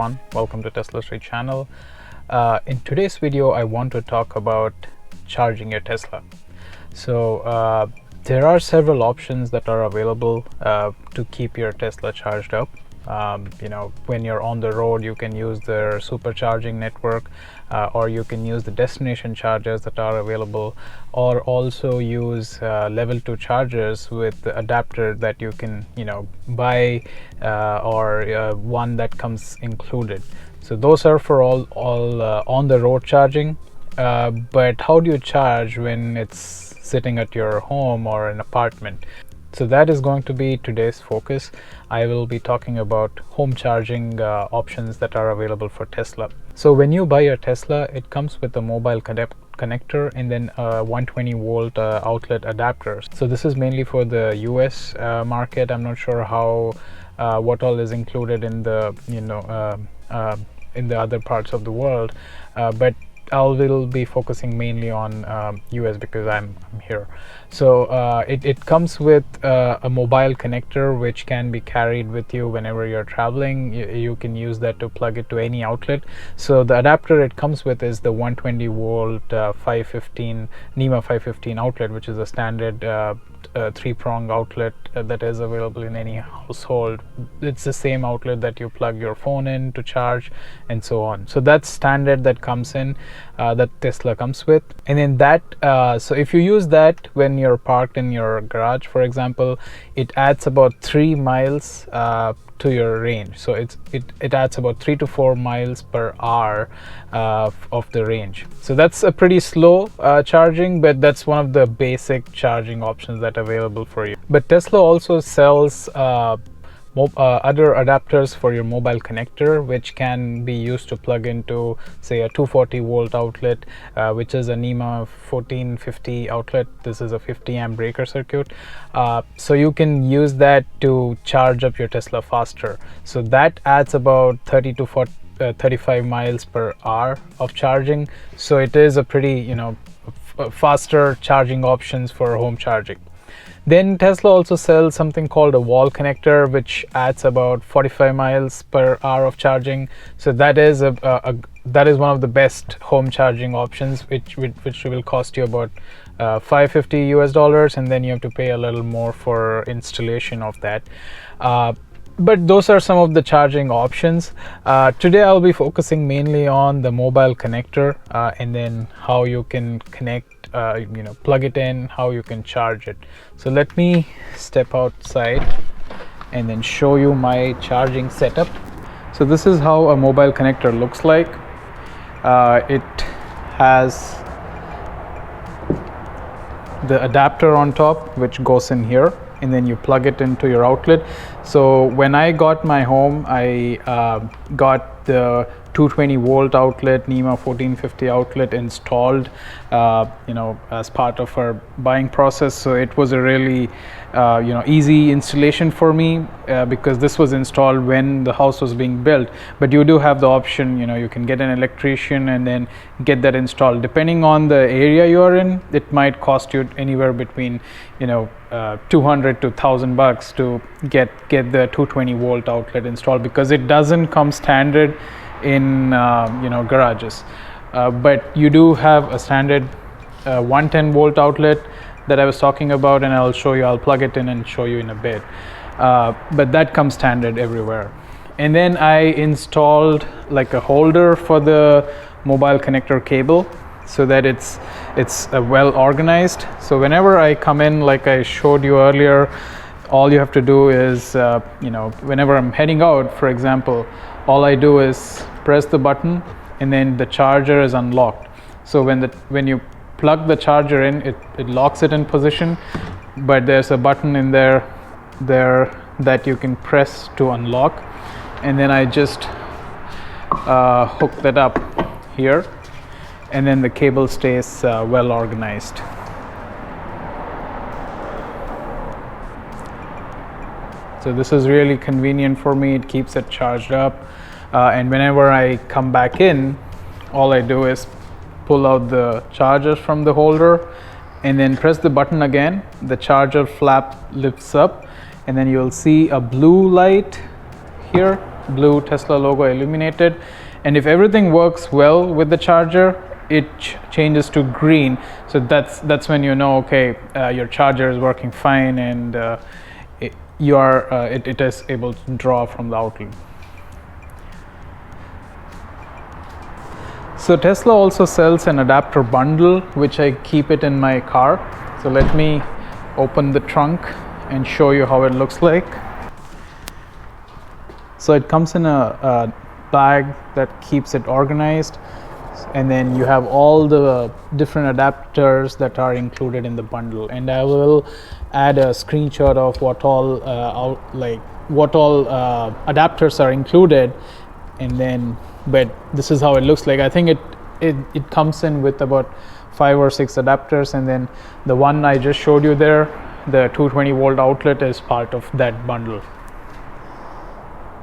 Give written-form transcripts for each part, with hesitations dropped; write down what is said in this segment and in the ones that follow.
everyone, welcome to Tesla Street channel. In today's video I want to talk about charging your Tesla. So there are several options that are available to keep your Tesla charged up. When you're on the road, you can use their supercharging network, or you can use the destination chargers that are available, or also use level 2 chargers with the adapter that you can buy, or one that comes included. So those are for all on the road charging. But how do you charge when it's sitting at your home or an apartment? So that is going to be today's focus. I will be talking about home charging options that are available for Tesla. So when you buy your Tesla, it comes with a mobile connector and then a 120 volt outlet adapters. So this is mainly for the US market. I'm not sure how what all is included in the in the other parts of the world, but I will be focusing mainly on US because I'm here. So it comes with a mobile connector which can be carried with you whenever you're traveling. You can use that to plug it to any outlet. So the adapter it comes with is the 120 volt 515 NEMA 515 outlet, which is a standard 3-prong outlet that is available in any household. It's the same outlet that you plug your phone in to charge and so on. So that's standard that comes in, that Tesla comes with. And then that so if you use that when you're parked in your garage, for example, it adds about 3 miles to your range. So it adds about 3 to 4 miles per hour of the range. So that's a pretty slow charging, but that's one of the basic charging options that are available for you. But Tesla also sells other adapters for your mobile connector, which can be used to plug into, say, a 240 volt outlet, which is a NEMA 1450 outlet. This is a 50 amp breaker circuit, so you can use that to charge up your Tesla faster. So that adds about 30 to 35 miles per hour of charging. So it is a pretty faster charging options for home charging. Then Tesla also sells something called a wall connector, which adds about 45 miles per hour of charging. So that is that is one of the best home charging options, which will cost you about $550 US, and then you have to pay a little more for installation of that. But those are some of the charging options. Today I'll be focusing mainly on the mobile connector, and then how you can connect, plug it in, how you can charge it. So let me step outside and then show you my charging setup. So this is how a mobile connector looks like. It has the adapter on top, which goes in here, and then you plug it into your outlet. So when I got my home, I got the 220 volt outlet, NEMA 1450 outlet installed as part of our buying process. So it was a really easy installation for me, because this was installed when the house was being built. But you do have the option, you can get an electrician and then get that installed. Depending on the area you are in, it might cost you anywhere between $200 to $1,000 to get the 220 volt outlet installed, because it doesn't come standard in garages, but you do have a standard 110 volt outlet that I was talking about, and I'll plug it in and show you in a bit, but that comes standard everywhere. And then I installed like a holder for the mobile connector cable, so that it's well organized. So whenever I come in, like I showed you earlier, all you have to do is whenever I'm heading out, for example, all I do is press the button and then the charger is unlocked. So when you plug the charger in, it locks it in position, but there's a button in there that you can press to unlock, and then I just hook that up here, and then the cable stays well organized. So this is really convenient for me. It keeps it charged up, and whenever I come back in, all I do is pull out the charger from the holder and then press the button again. The charger flap lifts up, and then you'll see a blue light here blue Tesla logo illuminated, and if everything works well with the charger, it changes to green. So that's when you know, okay, your charger is working fine, and it is able to draw from the outlet. So Tesla also sells an adapter bundle, which I keep it in my car. So let me open the trunk and show you how it looks like. So it comes in a bag that keeps it organized, and then you have all the different adapters that are included in the bundle. And I will add a screenshot of what all adapters are included, and then but this is how it looks like. I think it comes in with about 5 or 6 adapters, and then the one I just showed you there, the 220 volt outlet, is part of that bundle.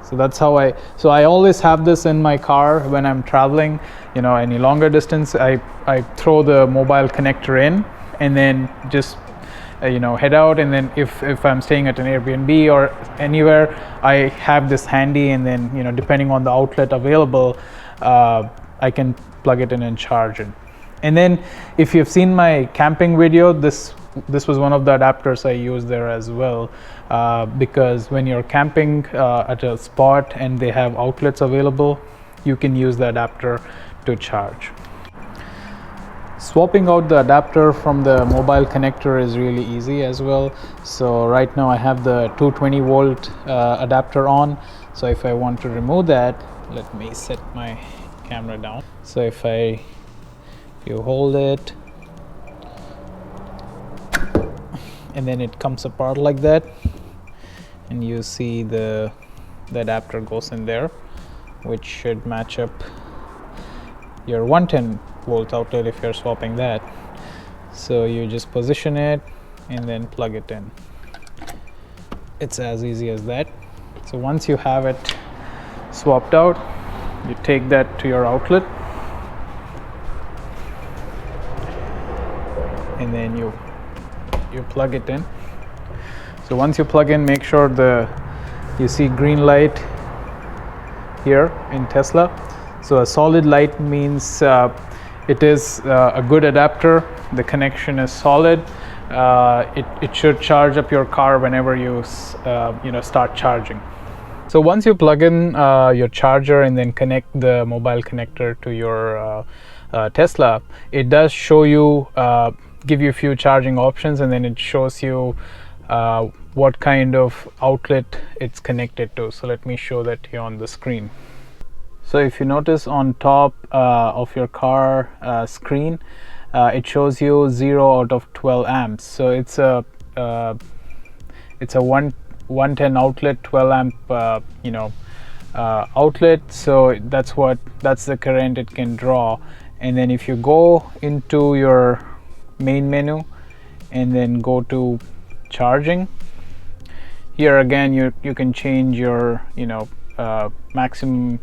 So that's how I always have this in my car when I'm traveling, any longer distance. I throw the mobile connector in, and then just head out, and then if I'm staying at an Airbnb or anywhere, I have this handy, and then depending on the outlet available, I can plug it in and charge it. And then if you've seen my camping video, this was one of the adapters I use there as well, because when you're camping at a spot and they have outlets available, you can use the adapter to charge. Swapping out the adapter from the mobile connector is really easy as well. So right now I have the 220 volt adapter on. So if I want to remove that, let me set my camera down. So if you hold it, and then it comes apart like that, and you see the adapter goes in there, which should match up your 110 volt outlet if you're swapping that. So you just position it and then plug it in. It's as easy as that. So once you have it swapped out, you take that to your outlet, and then you plug it in. So once you plug in, make sure you see green light here in Tesla. So a solid light means it is a good adapter. The connection is solid. It should charge up your car whenever you start charging. So once you plug in your charger and then connect the mobile connector to your Tesla, it does show you, give you a few charging options, and then it shows you what kind of outlet it's connected to. So let me show that here on the screen. So if you notice on top of your car screen, it shows you 0 out of 12 amps. So it's a 110 outlet, 12 amp outlet. So that's the current it can draw. And then if you go into your main menu and then go to charging, here again you can change your maximum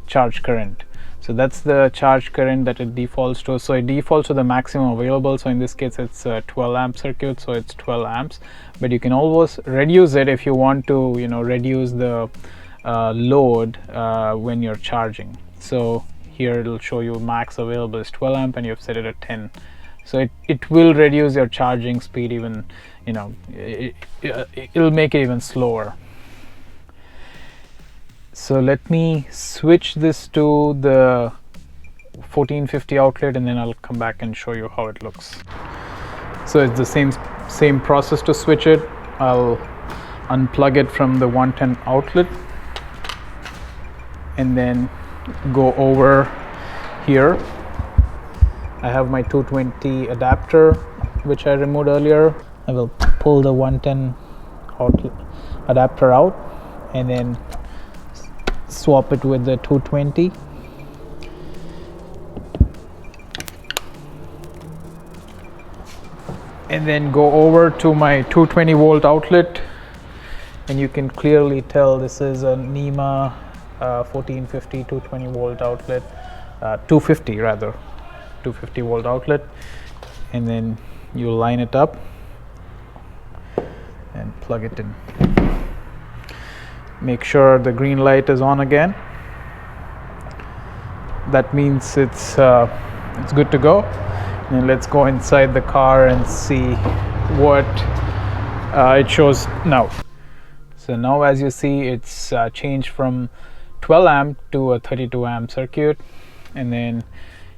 charge current. So that's the charge current that it defaults to. So it defaults to the maximum available. So in this case it's a 12 amp circuit, so it's 12 amps, but you can always reduce it if you want to reduce the load when you're charging. So here it'll show you max available is 12 amp and you've set it at 10. So it will reduce your charging speed even, it'll make it even slower. So let me switch this to the 1450 outlet, and then I'll come back and show you how it looks. So it's the same process to switch it. I'll unplug it from the 110 outlet and then go over here. I have my 220 adapter which I removed earlier. I will pull the 110 outlet adapter out and then swap it with the 220. And then go over to my 220 volt outlet, and you can clearly tell this is a NEMA 1450 220 volt outlet, 250 rather, 250 volt outlet. And then you line it up and plug it in. make sure the green light is on again. That means it's good to go. And let's go inside the car and see what it shows now. So now, as you see, it's changed from 12 amp to a 32 amp circuit. And then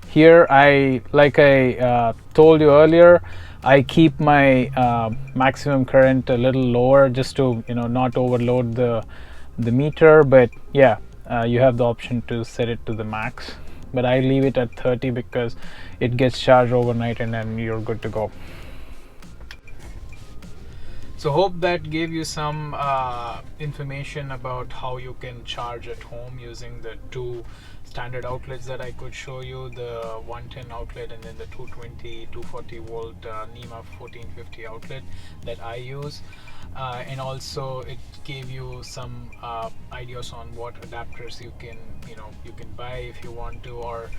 here, like I told you earlier, I keep my maximum current a little lower just to not overload the meter. But yeah, you have the option to set it to the max, but I leave it at 30 because it gets charged overnight and then you're good to go. So hope that gave you some information about how you can charge at home using the two standard outlets that I could show you, the 110 outlet and then the 220 240 volt NEMA 1450 outlet that I use. And also it gave you some ideas on what adapters you can buy if you want to, or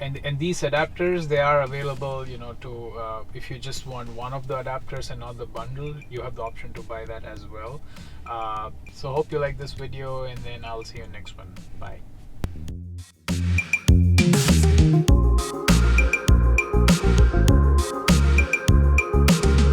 and these adapters, they are available to if you just want one of the adapters and not the bundle, you have the option to buy that as well. So hope you like this video, and then I'll see you next one. Bye.